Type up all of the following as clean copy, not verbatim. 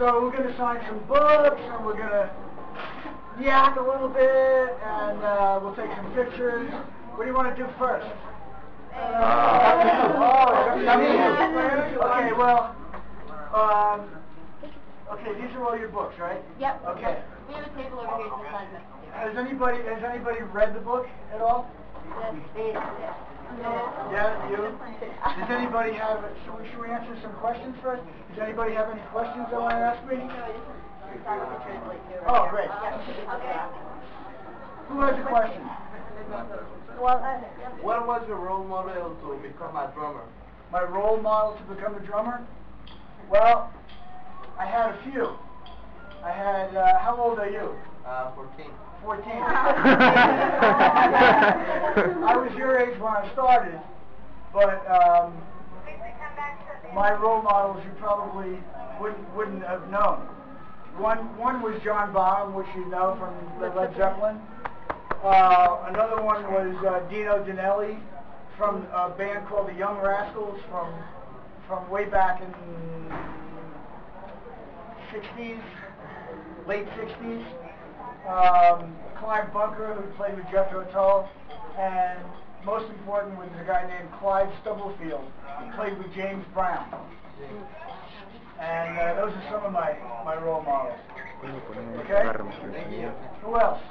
So we're going to sign some books, and we're going to yak a little bit, and we'll take some pictures. What do you want to do first? Okay, well, okay, these are all your books, right? Yep. Okay. We have a table over here to the side of it. Has anybody read the book at all? Yes. Yeah, you? Does anybody have, should we answer some questions first? Does anybody have any questions they want to ask me? Oh, great. Who has a question? What was your role model to become a drummer? My role model to become a drummer? Well, I had a few. I had, how old are you? 14. 14. I was your age when I started, but my role models you probably wouldn't have known. One was John Bonham, which you know from Led Zeppelin. Another one was Dino Danelli from a band called the Young Rascals from way back in 60s, late 60s. Clive Bunker, who played with Jethro Tull, and most important was a guy named Clyde Stubblefield, who played with James Brown. And those are some of my role models. Okay? Who else?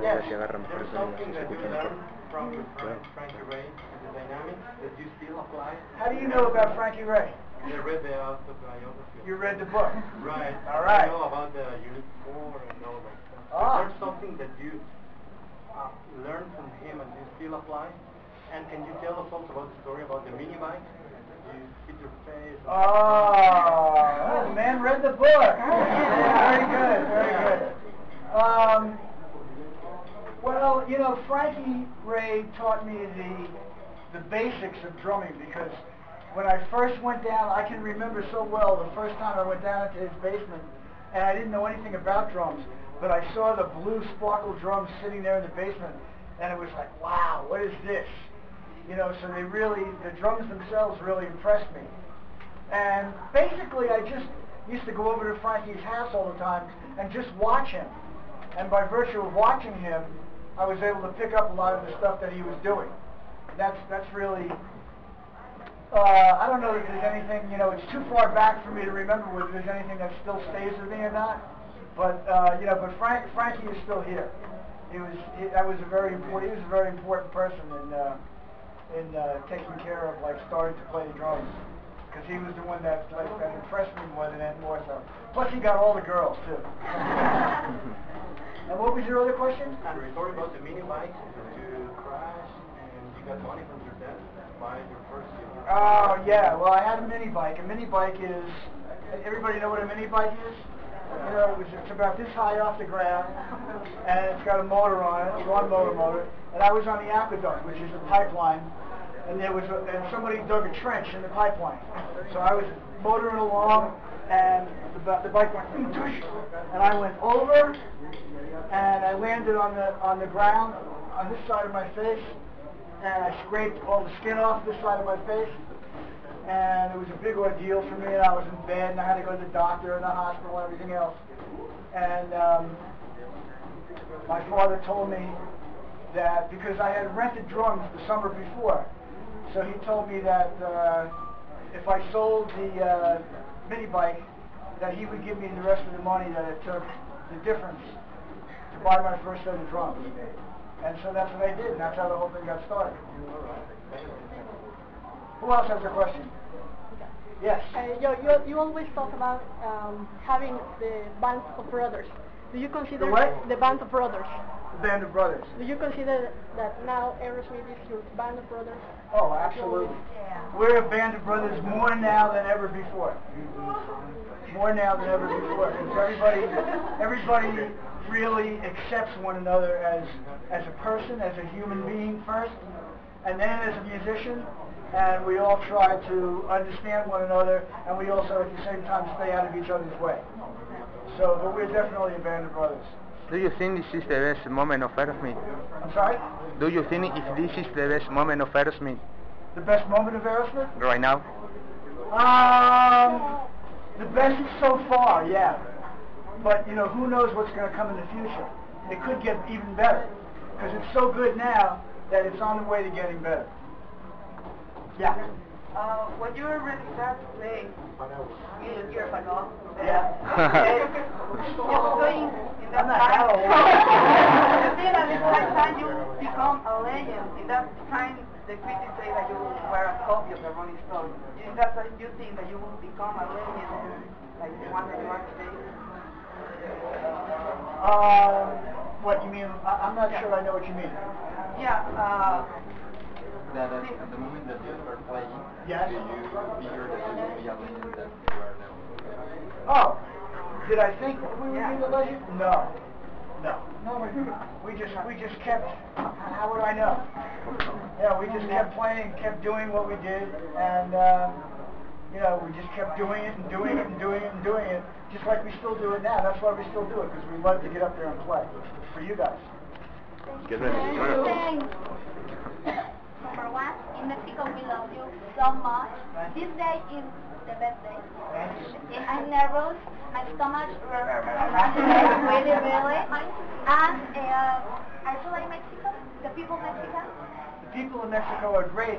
Yes. There's something that you learned from Frankie Ray, the dynamics that you still apply. How do you know about Frankie Ray? I read the autobiography. You read the book? Right. All right. I know about the Unit 4 and all that stuff. Ah. There's something that you learned from him and you still apply? And can you tell us also about the story about the mini bike? You hit your face. Oh, the man read the book. Very good, very good. Well, you know, Frankie Ray taught me the basics of drumming, because when I first went down, I can remember so well the first time I went down into his basement, and I didn't know anything about drums, but I saw the blue sparkle drums sitting there in the basement, and it was like, wow, what is this? You know, so the drums themselves really impressed me. And basically, I just used to go over to Frankie's house all the time and just watch him. And by virtue of watching him, I was able to pick up a lot of the stuff that he was doing. That's really, I don't know if there's anything, you know, it's too far back for me to remember whether there's anything that still stays with me or not. But, you know, but Frankie is still here. He was a very important person in taking care of, like, starting to play the drums. Because he was the one that impressed me more than more so. Plus he got all the girls, too. And what was your other question? And the story about the mini bike that you crashed and you got money from your dad to buy your first vehicle. Oh, yeah. Well, I had a mini bike. A mini bike is, everybody know what a mini bike is? You know, it's about this high off the ground, and it's got a motor on it, a lawnmower motor, and I was on the aqueduct, which is a pipeline, and somebody dug a trench in the pipeline. So I was motoring along, and the bike went, and I went over, and I landed on the ground on this side of my face, and I scraped all the skin off this side of my face. And it was a big ordeal for me, and I was in bed, and I had to go to the doctor and the hospital and everything else. And my father told me that, because I had rented drums the summer before, so he told me that if I sold the mini bike, that he would give me the rest of the money that it took, the difference, to buy my first set of drums. And so that's what I did, and that's how the whole thing got started. Who else has a question? Yes. You always talk about having the band of brothers. Do you consider the band of brothers? The band of brothers. Do you consider that now Aerosmith is your band of brothers? Oh, absolutely. We're a band of brothers more now than ever before. More now than ever before. Because everybody really accepts one another as a person, as a human being first, and then as a musician. And we all try to understand one another, and we also at the same time stay out of each other's way. So, but we're definitely a band of brothers. Do you think this is the best moment of Aerosmith? I'm sorry? Do you think if this is the best moment of Aerosmith? The best moment of Aerosmith? Right now? The best so far, yeah. But, you know, who knows what's going to come in the future. It could get even better. Because it's so good now that it's on the way to getting better. Yeah. When you already started playing years ago, Yeah. you were doing in that I'm not that time. old. You think that in that time you become a legend. In that time, the critics say that you were a copy of the Rolling Stones. In that time, you think that you will become a legend, like the one that you are today? What you mean? I'm not sure I know what you mean. Yeah. That at the moment that you start playing, Yes. do you figure that you will be a legend that you are now? Oh, did I think we would Yeah. be the legend? No. No. We just kept, how would I know? Yeah, we just kept playing, kept doing what we did, and, you know, we just kept doing it and doing it and doing it and doing it, just like we still do it now. That's why we still do it, because we love to get up there and play for you guys. Number one, in Mexico we love you so much. This day is the best day. I'm nervous. My stomach really. And I feel like Mexico, the people of Mexico. The people in Mexico are great.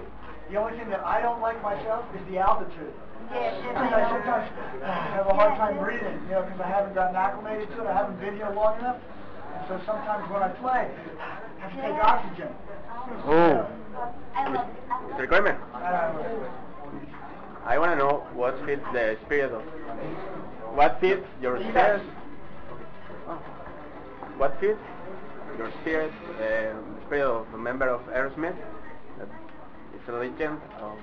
The only thing that I don't like myself is the altitude. Yes, I sometimes have a hard time breathing, you know, because I haven't gotten acclimated to it. I haven't been here long enough. And so sometimes when I play, I have to take oxygen. Oh. I love it. Mr. Kramer, Uh, I want to know what fits the spirit of... What fits your spirit? What fits your spirit, the spirit of a member of Aerosmith? It's a legend of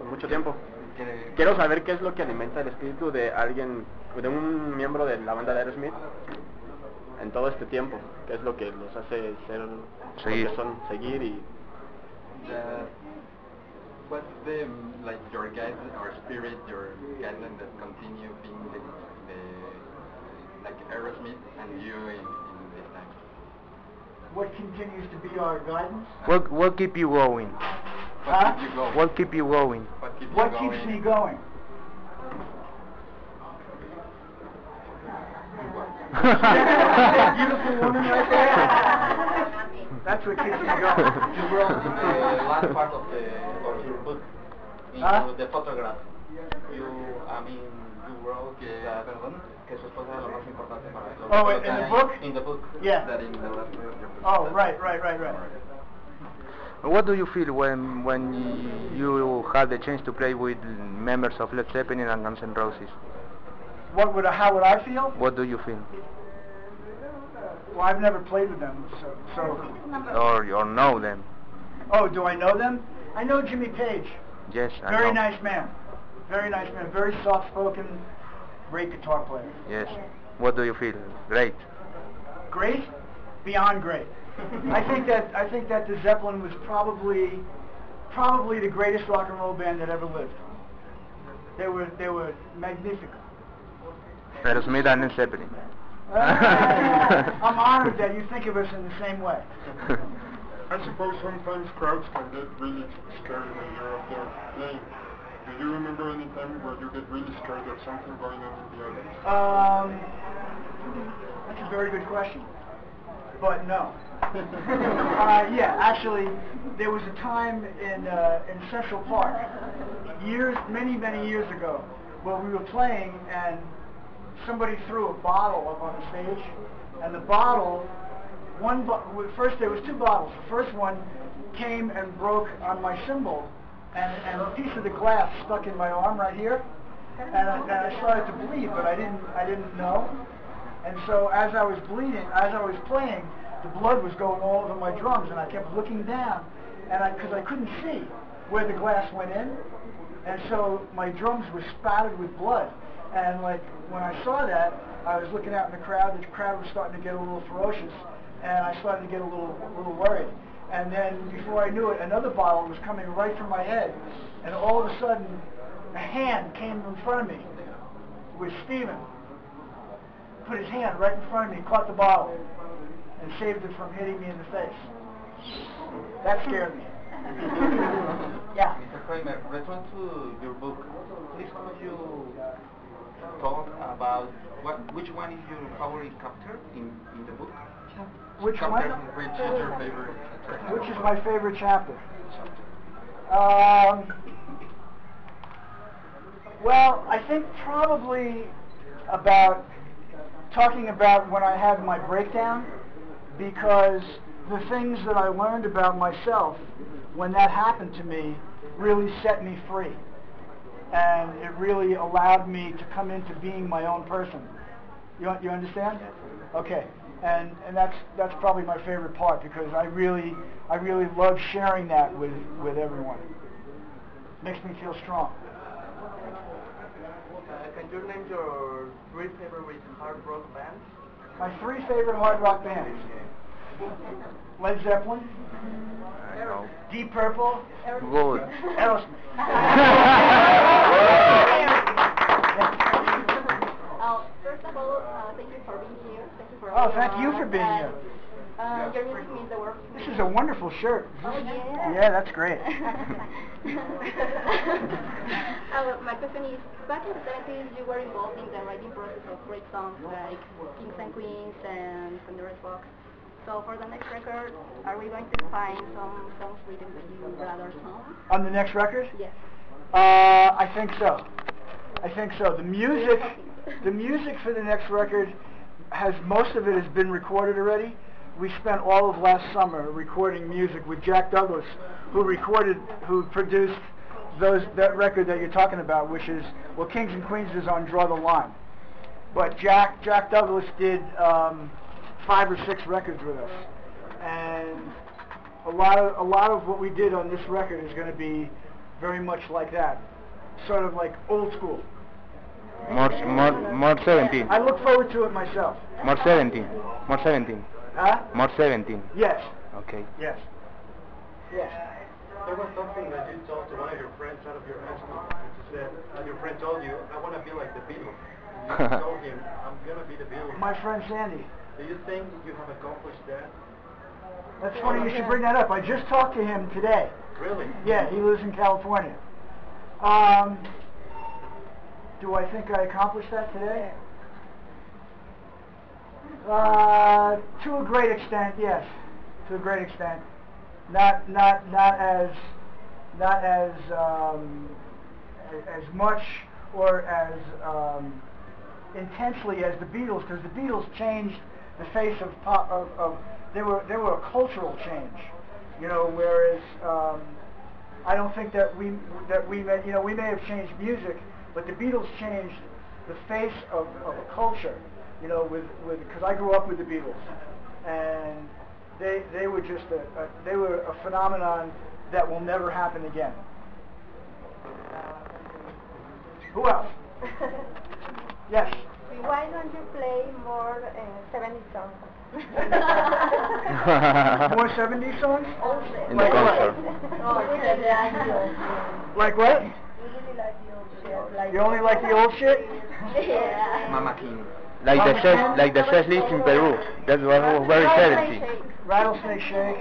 mucho tiempo. Quiero saber qué es lo que alimenta el espíritu de alguien, de un miembro de la banda de Aerosmith en todo este tiempo. ¿Qué es lo que los hace ser lo que son, seguir y... What's the, like, your guide or spirit, your guideline that continue being the like Aerosmith and you in this time? what continues to be our guidance? What keep you going? Huh? What keeps you going? What keep you going? What keeps you What going? keeps me going? That beautiful woman right there. That's what keeps me going. The last part of your book, Huh? the photograph. You wrote que su esposa era lo más importante para él. Oh, in the book? In the book. Yeah. That in the last part of your book. Oh, right. What do you feel when you had the chance to play with members of Led Zeppelin and Guns N' Roses? How would I feel? What do you feel? Well, I've never played with them, so. Or know them? Oh, do I know them? I know Jimmy Page. Yes, I Very know. nice man. Very nice man. Very soft-spoken, great guitar player. Yes. What do you feel? Great. Great? Beyond great. I think that the Zeppelin was probably the greatest rock and roll band that ever lived. They were magnificent. Aerosmith and Led Zeppelin. I'm honored that you think of us in the same way. I suppose sometimes crowds can get really scared when you're up there playing. Do you remember any time where you get really scared of something going on in the audience? That's a very good question. But no. Yeah, actually, there was a time in Central Park, many years ago, where we were playing and somebody threw a bottle up on the stage, and the bottle, first there was two bottles. The first one came and broke on my cymbal, and a piece of the glass stuck in my arm right here, and I started to bleed, but I didn't know. And so as I was bleeding, as I was playing, the blood was going all over my drums, and I kept looking down, and because I couldn't see where the glass went in, and so my drums were spattered with blood. And like when I saw that, I was looking out in the crowd was starting to get a little ferocious, and I started to get a little worried. And then before I knew it, another bottle was coming right from my head, and all of a sudden, a hand came in front of me with Steven. Put his hand right in front of me, caught the bottle, and saved it from hitting me in the face. That scared me. Yeah. Mr. Kramer, return to your book. Please could you talk about which one is your favorite chapter in the book? Which chapter, one? Which is your favorite chapter? Which is my favorite chapter? Well, I think probably talking about when I had my breakdown, because the things that I learned about myself when that happened to me really set me free. And it really allowed me to come into being my own person. You understand? Okay. And that's probably my favorite part, because I really love sharing that with everyone. Makes me feel strong. Can you name your 3 favorite hard rock bands? My 3 favorite hard rock bands: Led Zeppelin, Deep Purple, Good. Aerosmith. First of all, thank you for being here. Thank you for Thank you for being here. Your music means the world. This is a wonderful shirt. Oh, yeah. Yeah, that's great. My question is, back in the 70s, you were involved in the writing process of great songs like Kings and Queens and Pandora's Box. So for the next record, are we going to find some songs written by you brothers home? On the next record? Yes. I think so. The music for the next record most of it has been recorded already. We spent all of last summer recording music with Jack Douglas, who produced that record that you're talking about, which is, well, Kings and Queens is on Draw the Line. But Jack Douglas did 5 or 6 records with us, and a lot of what we did on this record is going to be very much like that, sort of like old school. More 17. I look forward to it myself. More 17. More 17. Huh? More 17. Yes. Okay. Yes. Yes. There was something that you told to one of your friends out of your high school. You said, your friend told you, I want to be like the Beatles. You told him, I'm going to be the Beatles. My friend Sandy. Do you think you have accomplished that? That's funny you should bring that up. I just talked to him today. Really? Yeah, he lives in California. Do I think I accomplished that today? To a great extent, yes. To a great extent. Not as much or as intensely as the Beatles, because the Beatles changed the face of pop. They were a cultural change, Whereas I don't think that we may have changed music, but the Beatles changed the face of a culture, because I grew up with the Beatles, and they were just they were a phenomenon that will never happen again. Who else? Yes. Why don't you play more 70s songs? More 70s songs? In the concert. Like what? You only like the old shit? Yeah. Mama King. Like the Sessions in Peru. That was very 70. Rattlesnake Shake.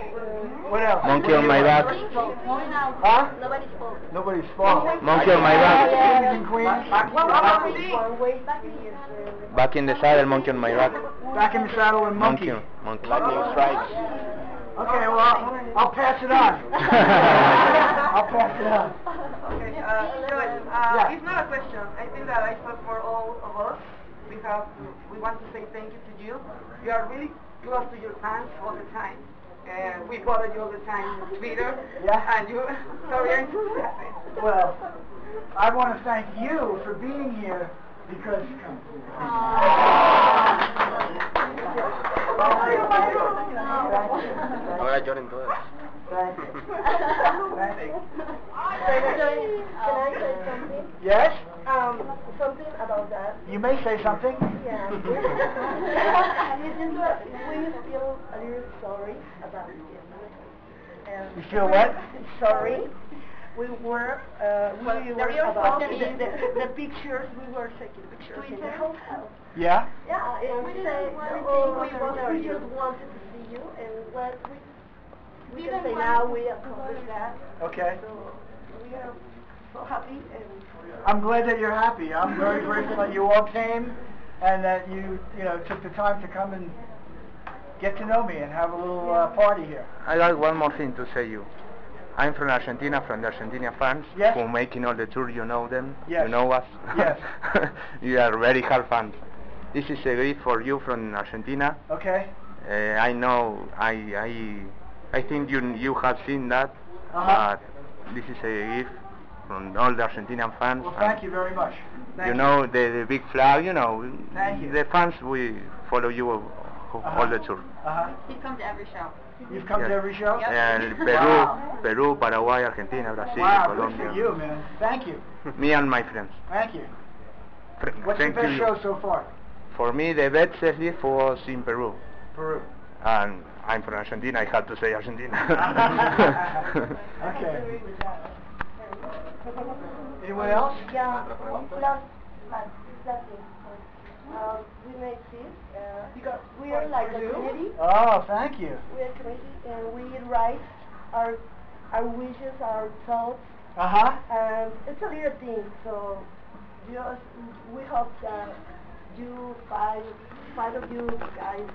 What else? Monkey on my back. Huh? Nobody's fault. Nobody's fault. Monkey on my back. Kings and Queens. Back in the saddle, monkey on my back. Back in the saddle and monkey. Monkey. Lightning strikes. Okay, well, I'll pass it on. I'll pass it on. Okay, Joey, Yeah. it's not a question. I think that I spoke for all of us. We want to say thank you to you. You are really close to your fans all the time. And we follow you all the time on Twitter. Yeah. And you, sorry, I'm so sad. Well, I want to thank you for being here, because... Ahora lloren todas. Thank you. Thank you. Can I say something? Yes? Something about that. You may say something. Yeah. We feel a little sorry about it. You feel what? Sorry. We were about the pictures. We were taking pictures in the hotel. Yeah? Yeah, and we said, we just wanted to see you, and what we can say now, we accomplished that. Okay. So, we are so happy. And I'm glad that you're happy. I'm very grateful that you all came and that you took the time to come and get to know me and have a little party here. I got one more thing to say you. I'm from Argentina, from the Argentina fans, Yes. who making all the tour, you know them, Yes. you know us. Yes. You are very hard fans. This is a gift for you from Argentina. Okay. I know, I think you have seen that, Uh-huh. but this is a gift from all the Argentinian fans. Well, thank you very much. Thank You know, the big flag, you know, Thank you. the fans, we follow you all the tour. Uh-huh. He comes to every show. You've come Yes. to every show? And Wow. Peru, Paraguay, Argentina, Brazil, Wow, good Colombia. for you, man. Thank you. Me and my friends. Thank you. What's Thank the best you. show so far? For me, the best gift was in Peru. Peru. And I'm from Argentina, I have to say Argentina. Okay. Anyone else? yeah, last thing. We made this because we are like a community. Oh, thank you. We are a community and we write our wishes, our thoughts, Uh-huh. and it's a little thing. So just we hope that you five of you guys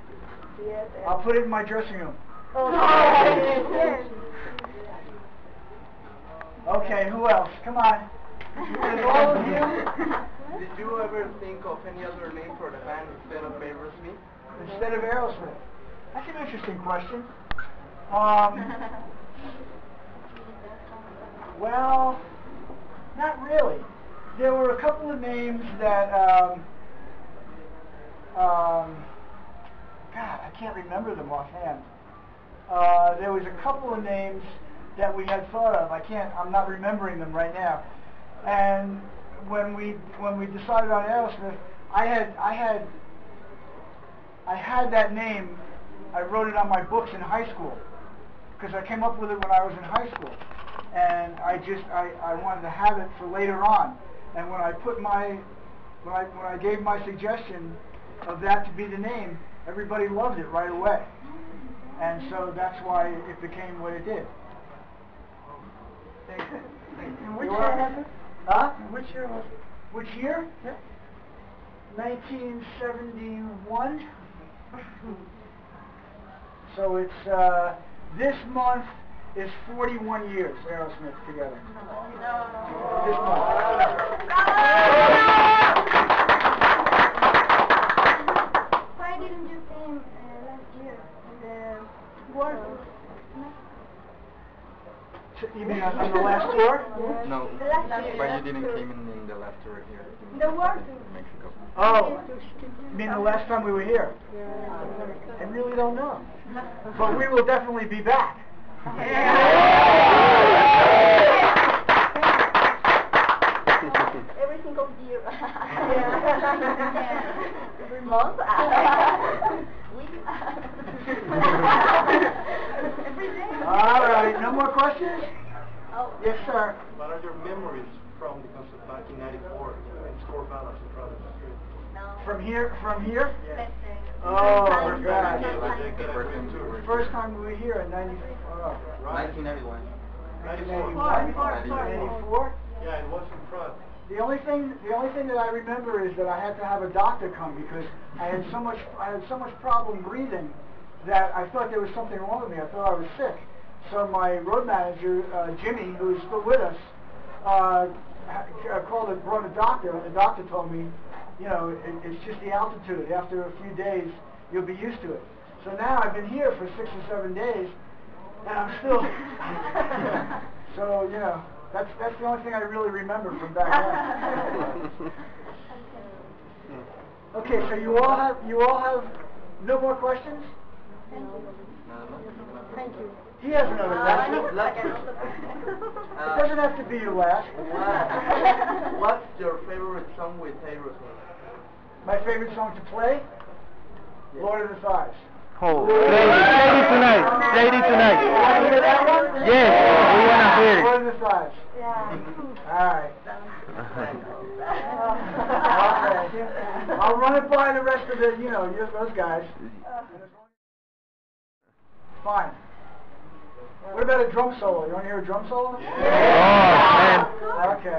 see it. And I'll put it in my dressing room. oh, yes. Okay, who else? Come on. Is all of you? Did you ever think of any other name for the band instead of Aerosmith? Instead of Aerosmith? That's an interesting question. Well, not really. There were a couple of names that, God, I can't remember them offhand. There was a couple of names that we had thought of. I'm not remembering them right now. And when we decided on Aerosmith, I had that name. I wrote it on my books in high school because I came up with it when I was in high school, and I wanted to have it for later on. And when I gave my suggestion of that to be the name, everybody loved it right away, and so that's why it became what it did. And which year was it? Huh? Which year was it? Which year? Yeah. 1971. So it's this month is 41 years Aerosmith together. This month. Why didn't you came last year? The World. You mean on the last tour? No, The last but year. you didn't came in the last tour here. The World. In Mexico. Oh, you mean the last time we were here? I really don't know. But we will definitely be back. Every single year. Every month. Week. Every day. All right, no more questions? Oh. Yes, sir. What are your memories from the concert back in '94 in Score Palace in Charla? From here? Let's say. Oh, First God. time. The first time we were here in 94. 1991. 94? Yeah, it was in front. The only thing that I remember is that I had to have a doctor come because I had so much problem breathing that I thought there was something wrong with me. I thought I was sick. So my road manager, Jimmy, who is still with us, brought a doctor, and the doctor told me, it's just the altitude. After a few days, you'll be used to it. So now I've been here for 6 or 7 days, and I'm still. So that's the only thing I really remember from back then. Okay, so you all have no more questions? Thank you. He has another question. It doesn't have to be your last. What's your favorite song with Aerosmith? My favorite song to play? Lord of the Thighs. Oh, play it tonight. Play it tonight. You want to hear that one? Yes, we want to hear Lord it. of the Thighs. Yeah. All right. Okay. I'll run it by the rest of those guys. Fine. What about a drum solo? You want to hear a drum solo? Oh, man. Okay.